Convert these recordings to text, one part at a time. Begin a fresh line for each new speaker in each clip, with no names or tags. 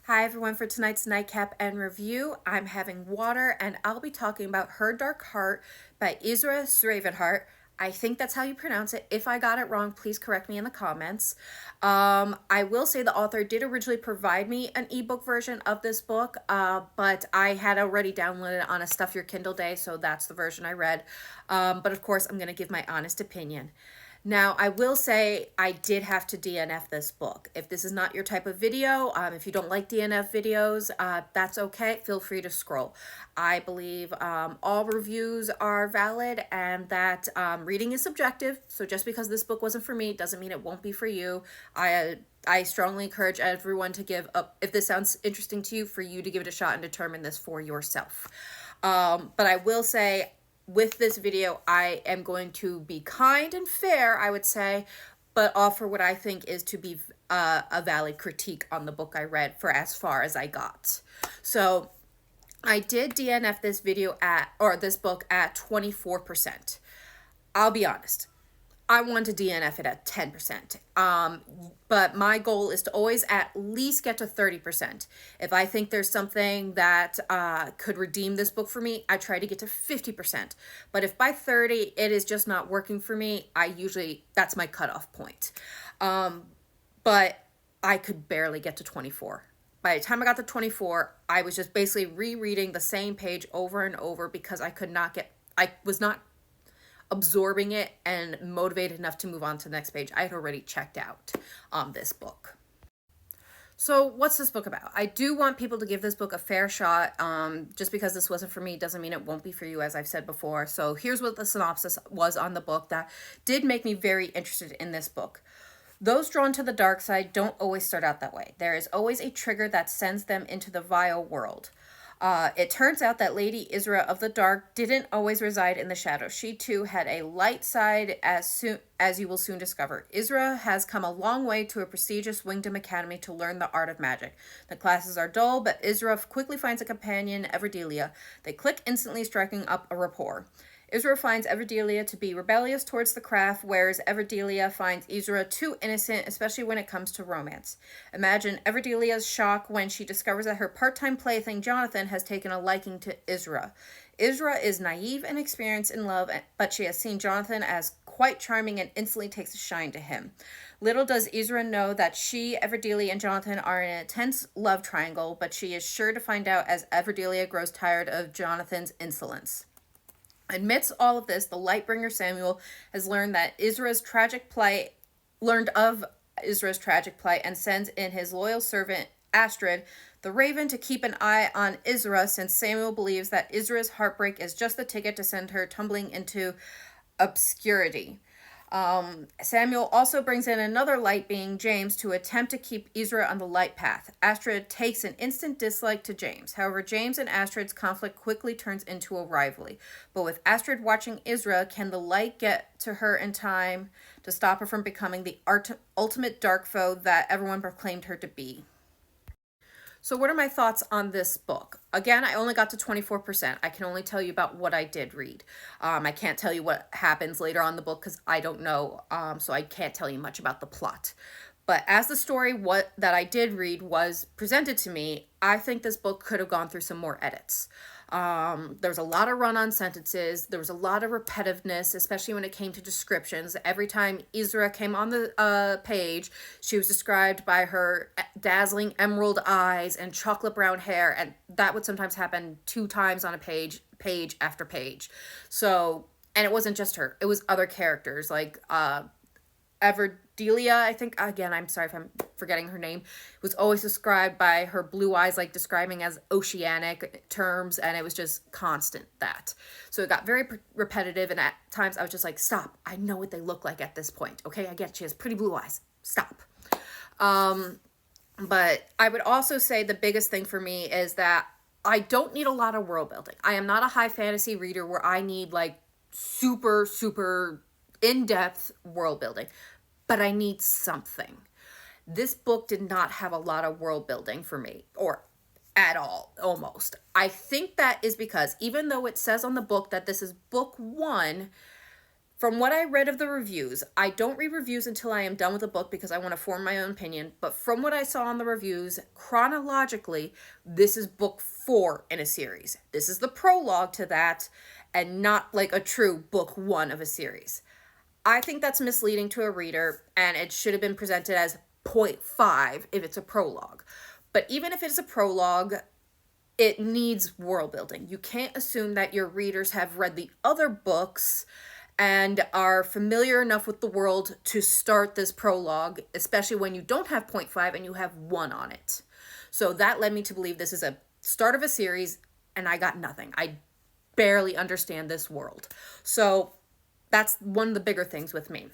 Hi everyone, for tonight's Nightcap and review, I'm having water and I'll be talking about Her Dark Heart by Isra Sravenheart. I think that's how you pronounce it. If I got it wrong, please correct me in the comments. I will say the author did originally provide me an ebook version of this book, but I had already downloaded it on a Stuff Your Kindle day, so that's the version I read. But of course, I'm going to give my honest opinion. Now, I will say I did have to DNF this book. If this is not your type of video, if you don't like DNF videos, that's okay. Feel free to scroll. I believe all reviews are valid and that reading is subjective. So just because this book wasn't for me doesn't mean it won't be for you. I strongly encourage everyone to give up, if this sounds interesting to you, for you to give it a shot and determine this for yourself. But I will say, with this video, I am going to be kind and fair, I would say, but offer what I think is to be a valid critique on the book I read for as far as I got. So I did DNF this this book at 24%. I'll be honest. I want to DNF it at 10%. But my goal is to always at least get to 30%. If I think there's something that could redeem this book for me, I try to get to 50%. But if by 30 it is just not working for me, that's my cutoff point. But I could barely get to 24. By the time I got to 24, I was just basically rereading the same page over and over because I was not absorbing it and motivated enough to move on to the next page. I had already checked out on this book. So what's this book about? I do want people to give this book a fair shot. Just because this wasn't for me doesn't mean it won't be for you, as I've said before. So here's what the synopsis was on the book that did make me very interested in this book. Those drawn to the dark side don't always start out that way. There is always a trigger that sends them into the vile world. It turns out that Lady Isra of the Dark didn't always reside in the shadows. She too had a light side, as you will soon discover. Isra has come a long way to a prestigious Wingdom Academy to learn the art of magic. The classes are dull, but Isra quickly finds a companion, Everdelia. They click instantly, striking up a rapport. Isra finds Everdelia to be rebellious towards the craft, whereas Everdelia finds Isra too innocent, especially when it comes to romance. Imagine Everdelia's shock when she discovers that her part-time plaything Jonathan has taken a liking to Isra. Isra is naive and experienced in love, but she has seen Jonathan as quite charming and instantly takes a shine to him. Little does Isra know that she, Everdelia, and Jonathan are in an intense love triangle, but she is sure to find out as Everdelia grows tired of Jonathan's insolence. Amidst all of this, the Lightbringer Samuel has learned of Isra's tragic plight and sends in his loyal servant Astrid, the Raven, to keep an eye on Isra, since Samuel believes that Isra's heartbreak is just the ticket to send her tumbling into obscurity. Samuel also brings in another light being, James, to attempt to keep Isra on the light path. Astrid takes an instant dislike to James. However, James and Astrid's conflict quickly turns into a rivalry. But with Astrid watching Isra, can the light get to her in time to stop her from becoming the ultimate dark foe that everyone proclaimed her to be? So what are my thoughts on this book? Again, I only got to 24%. I can only tell you about what I did read. I can't tell you what happens later on in the book because I don't know, so I can't tell you much about the plot. But as the story that I did read was presented to me, I think this book could have gone through some more edits. There was a lot of run-on sentences. There was a lot of repetitiveness, especially when it came to descriptions. Every time Isra came on the page, she was described by her dazzling emerald eyes and chocolate brown hair, and that would sometimes happen 2 times on a page after page. So, and it wasn't just her. It was other characters like Everdelia, I think, again, I'm sorry if I'm forgetting her name, was always described by her blue eyes, like describing as oceanic terms, and it was just constant that. So it got very repetitive, and at times I was just like, stop, I know what they look like at this point, okay? I get it. She has pretty blue eyes. Stop. But I would also say the biggest thing for me is that I don't need a lot of world building. I am not a high fantasy reader where I need like super, super in-depth world building, but I need something. This book did not have a lot of world building for me, or at all, almost. I think that is because even though it says on the book that this is book 1, From what I read of the reviews, I don't read reviews until I am done with the book because I want to form my own opinion. But from what I saw in the reviews, chronologically, this is book 4 in a series. This is the prologue to that, and not like a true book 1 of a series. I think that's misleading to a reader, and it should have been presented as point 5 if it's a prologue. But even if it's a prologue, it needs world building. You can't assume that your readers have read the other books and are familiar enough with the world to start this prologue, especially when you don't have point 5 and you have 1 on it. So that led me to believe this is a start of a series, and I got nothing. I barely understand this world. So that's one of the bigger things with me.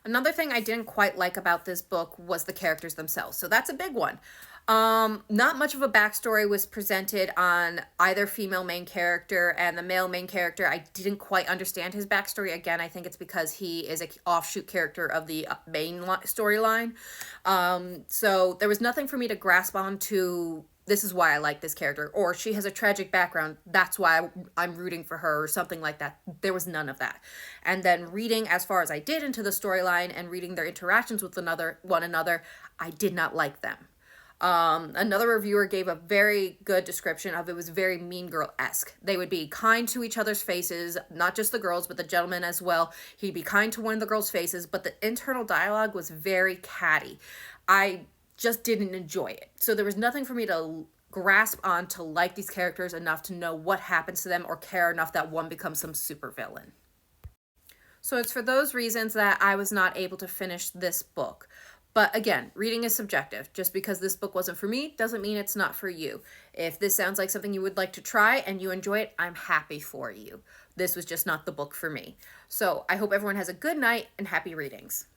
Another thing I didn't quite like about this book was the characters themselves. So that's a big one. Not much of a backstory was presented on either female main character, and the male main character, I didn't quite understand his backstory. Again, I think it's because he is an offshoot character of the main storyline. So there was nothing for me to grasp onto. This is why I like this character, or she has a tragic background, that's why I'm rooting for her, or something like that. There was none of that. And then reading as far as I did into the storyline and reading their interactions with one another, I did not like them. Another reviewer gave a very good description of it was very Mean Girl-esque. They would be kind to each other's faces, not just the girls, but the gentlemen as well. He'd be kind to one of the girls' faces, but the internal dialogue was very catty. I just didn't enjoy it. So there was nothing for me to grasp on to like these characters enough to know what happens to them or care enough that one becomes some supervillain. So it's for those reasons that I was not able to finish this book. But again, reading is subjective. Just because this book wasn't for me doesn't mean it's not for you. If this sounds like something you would like to try and you enjoy it, I'm happy for you. This was just not the book for me. So I hope everyone has a good night and happy readings.